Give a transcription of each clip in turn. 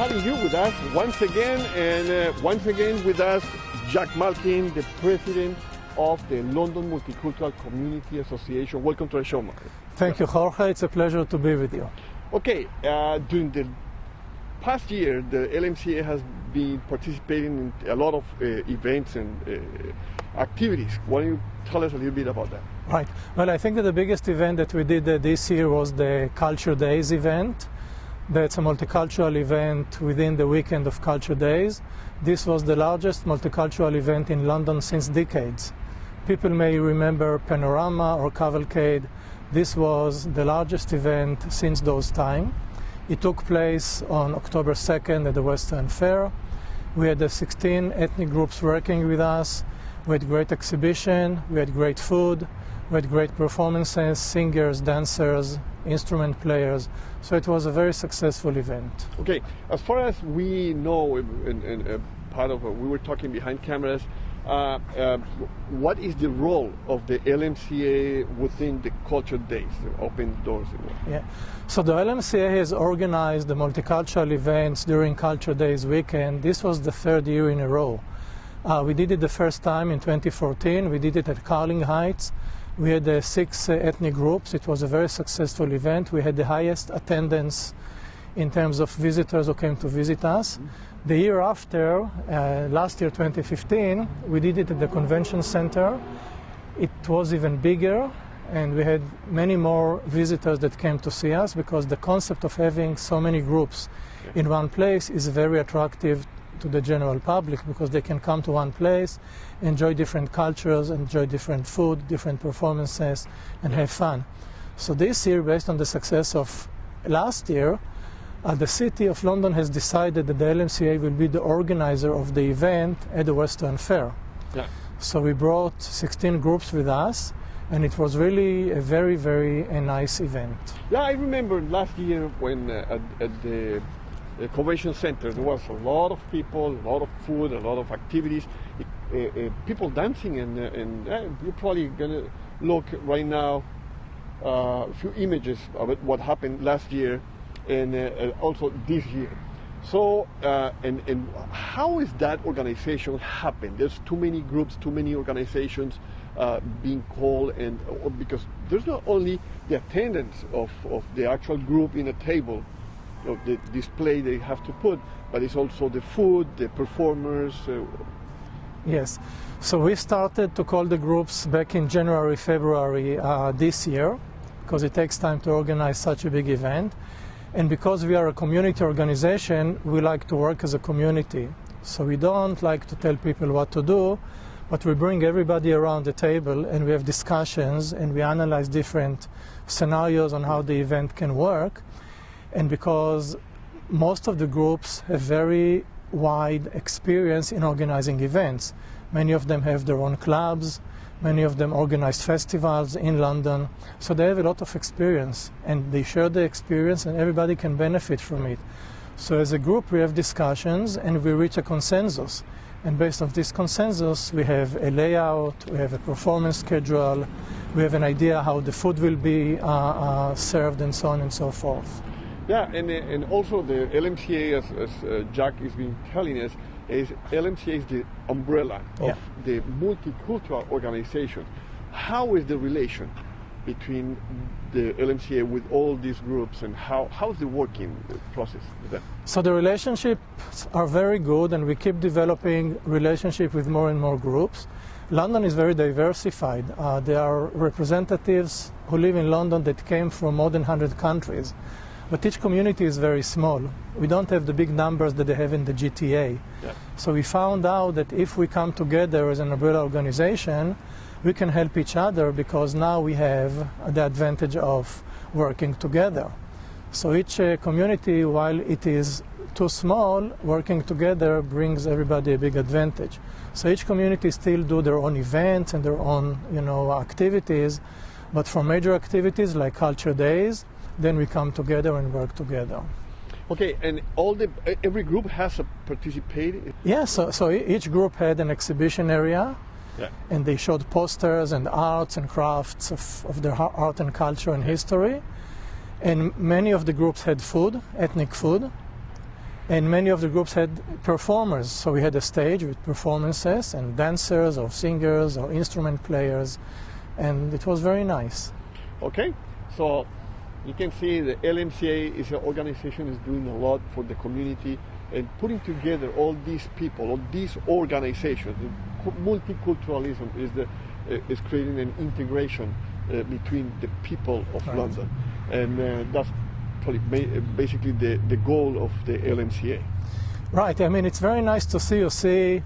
having you with us once again, and once again with us, Jack Malkin, the president of the London Multicultural Community Association. Welcome to our show, Mark. Thank you, Jorge. It's a pleasure to be with you. Okay, during the past year, the LMCA has been participating in a lot of events and activities. Why don't you tell us a little bit about that? Right. Well, I think that the biggest event that we did this year was the Culture Days event. That's a multicultural event within the weekend of Culture Days. This was the largest multicultural event in London since decades. People may remember Panorama or Cavalcade. This was the largest event since those times. It took place on October 2nd at the West End Fair. We had 16 ethnic groups working with us. We had great exhibition, we had great food, we had great performances, singers, dancers, instrument players. So it was a very successful event. Okay, as far as we know, and part of we were talking behind cameras, what is the role of the LMCA within the Culture Days, the Open Doors? Yeah, so the LMCA has organized the multicultural events during Culture Days weekend. This was the third year in a row. We did it the first time in 2014. We did it at Carling Heights. We had 6 ethnic groups. It was a very successful event. We had the highest attendance in terms of visitors who came to visit us. The year after, last year 2015, we did it at the Convention Center. It was even bigger, and we had many more visitors that came to see us, because the concept of having so many groups in one place is very attractive to the general public, because they can come to one place, enjoy different cultures, enjoy different food, different performances, and have fun. So this year, based on the success of last year, the City of London has decided that the LMCA will be the organizer of the event at the West End Fair. Yeah. So we brought 16 groups with us, and it was really a very, very nice event. Yeah, I remember last year when at the Convention Center there was a lot of people, a lot of food, a lot of activities, people dancing, and you're probably going to look right now a few images of what happened last year and also this year. So, and how is that organization happen? There's too many groups, too many organizations being called, and because there's not only the attendance of the actual group in a table, of the display they have to put, but it's also the food, the performers. Yes, so we started to call the groups back in January, February this year, because it takes time to organize such a big event. And because we are a community organization, we like to work as a community. So we don't like to tell people what to do, but we bring everybody around the table and we have discussions and we analyze different scenarios on how the event can work. And because most of the groups have very wide experience in organizing events, many of them have their own clubs, many of them organize festivals in London, so they have a lot of experience, and they share the experience and everybody can benefit from it. So as a group we have discussions and we reach a consensus, and based on this consensus we have a layout, we have a performance schedule, we have an idea how the food will be served, and so on and so forth. Yeah, and also the LMCA, as Jack has been telling us, is LMCA is the umbrella of the multicultural organization. How is the relation between the LMCA with all these groups, and how's the working process with them? So the relationships are very good, and we keep developing relationship with more and more groups. London is very diversified. There are representatives who live in London that came from more than 100 countries. But each community is very small. We don't have the big numbers that they have in the GTA. Yeah. So we found out that if we come together as an umbrella organization, we can help each other, because now we have the advantage of working together. So each community, while it is too small, working together brings everybody a big advantage. So each community still do their own events and their own, activities, but for major activities like Culture Days, then we come together and work together. Okay, and every group has a participating? Yeah, so each group had an exhibition area, and they showed posters and arts and crafts of their art and culture and history. And many of the groups had food, ethnic food. And many of the groups had performers. So we had a stage with performances and dancers or singers or instrument players. And it was very nice. Okay, so you can see the LMCA is an organization is doing a lot for the community and putting together all these people, all these organizations. Multiculturalism is creating an integration between the people of London, and that's basically the goal of the LMCA. Right. I mean, it's very nice to see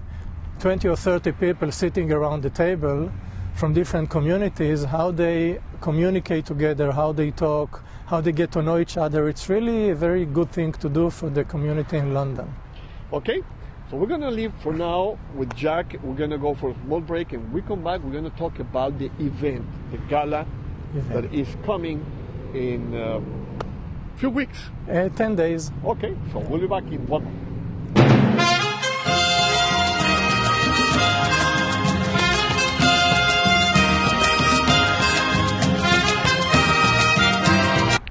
20 or 30 people sitting around the table from different communities, how they communicate together, how they talk, how they get to know each other. It's really a very good thing to do for the community in London. Okay, so we're going to leave for now with Jack. We're going to go for a small break, and we come back, we're going to talk about the event, the gala that is coming in a few weeks. 10 days. Okay, so we'll be back in 1 month.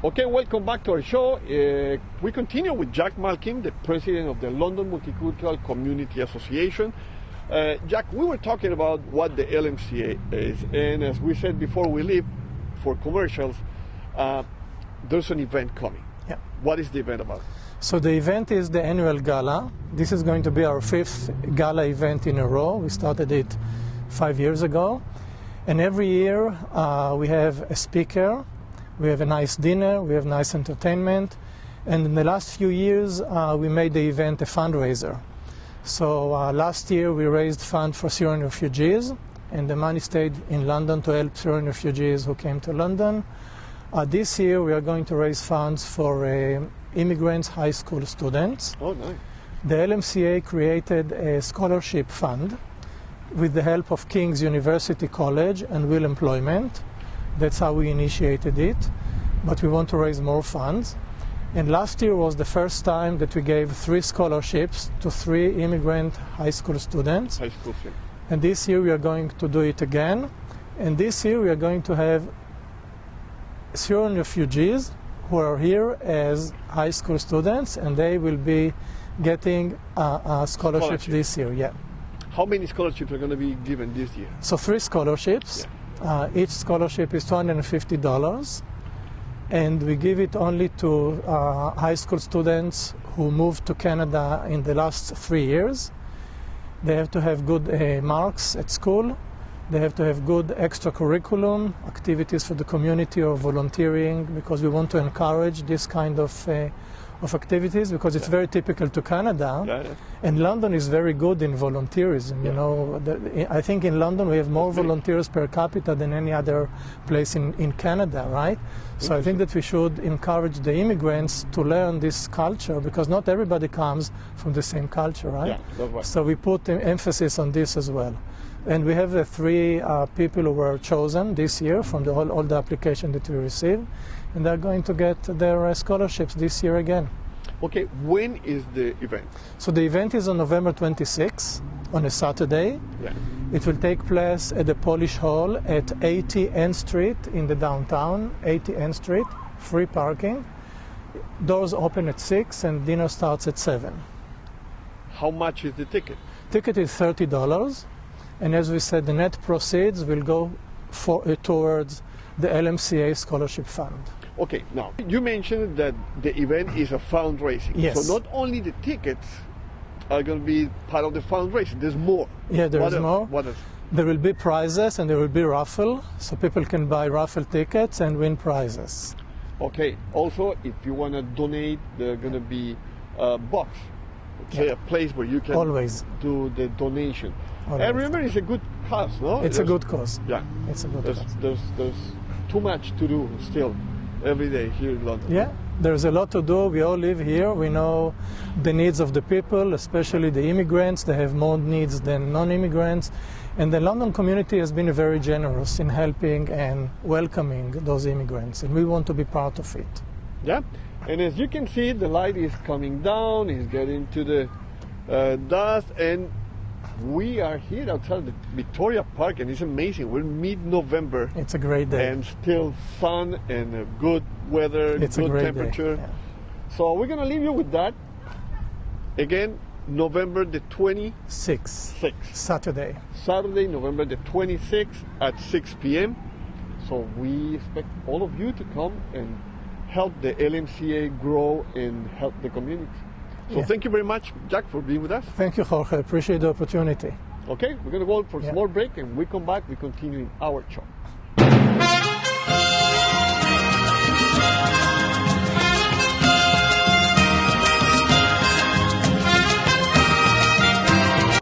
Okay, welcome back to our show. We continue with Jack Malkin, the president of the London Multicultural Community Association. Jack, we were talking about what the LMCA is, and as we said before we leave for commercials, there's an event coming. Yeah. What is the event about? So the event is the annual gala. This is going to be our 5th gala event in a row. We started it 5 years ago. And every year we have a speaker. We have a nice dinner, we have nice entertainment, and in the last few years we made the event a fundraiser. So last year we raised funds for Syrian refugees, and the money stayed in London to help Syrian refugees who came to London. This year we are going to raise funds for immigrants, high school students. Oh, nice. The LMCA created a scholarship fund with the help of King's University College and Will Employment. That's how we initiated it, but we want to raise more funds. And last year was the first time that we gave 3 scholarships to 3 immigrant high school students. High school students. And this year we are going to do it again. And this year we are going to have Syrian refugees who are here as high school students, and they will be getting scholarships this year. Yeah. How many scholarships are going to be given this year? So 3 scholarships. Yeah. Each scholarship is $250, and we give it only to high school students who moved to Canada in the last 3 years. They have to have good marks at school. They have to have good extracurriculum activities for the community or volunteering, because we want to encourage this kind of activities, because it's very typical to Canada, and London is very good in volunteerism. You know, I think in London we have more volunteers per capita than any other place in Canada, right? So I think that we should encourage the immigrants to learn this culture, because not everybody comes from the same culture, right? Yeah, that's right. So we put emphasis on this as well. And we have 3 people who were chosen this year from all the application that we received, and they're going to get their scholarships this year again. Okay, when is the event? So the event is on November 26th, on a Saturday. Yeah. It will take place at the Polish Hall at 80 N Street in the downtown, 80 N Street, free parking. Doors open at 6 and dinner starts at 7. How much is the ticket? Ticket is $30. And as we said, the net proceeds will go towards the LMCA Scholarship Fund. Okay, now, you mentioned that the event is a fundraising. Yes. So not only the tickets are going to be part of the fundraising, there's more. Yeah, there's more. What else? There will be prizes and there will be raffle, so people can buy raffle tickets and win prizes. Okay, also, if you want to donate, there's going to be a box, a place where you can do the donation. Always. And remember, it's a good cause, no? It's a good cause. Yeah. It's a good cause. There's too much to do still every day here in London. Yeah, there's a lot to do. We all live here. We know the needs of the people, especially the immigrants. They have more needs than non-immigrants. And the London community has been very generous in helping and welcoming those immigrants, and we want to be part of it. Yeah, and as you can see, the light is coming down, it's getting to the dust, and we are here outside the Victoria Park, and it's amazing. We're mid-November. It's a great day. And still sun and good weather, it's good a great temperature. Day. Yeah. So we're going to leave you with that. Again, November the 26th. Saturday. Saturday, November the 26th at 6 p.m. So we expect all of you to come and help the LMCA grow and help the community. So thank you very much, Jack, for being with us. Thank you, Jorge. Appreciate the opportunity. Okay, we're going to go for a small break, and we come back, we continue our show.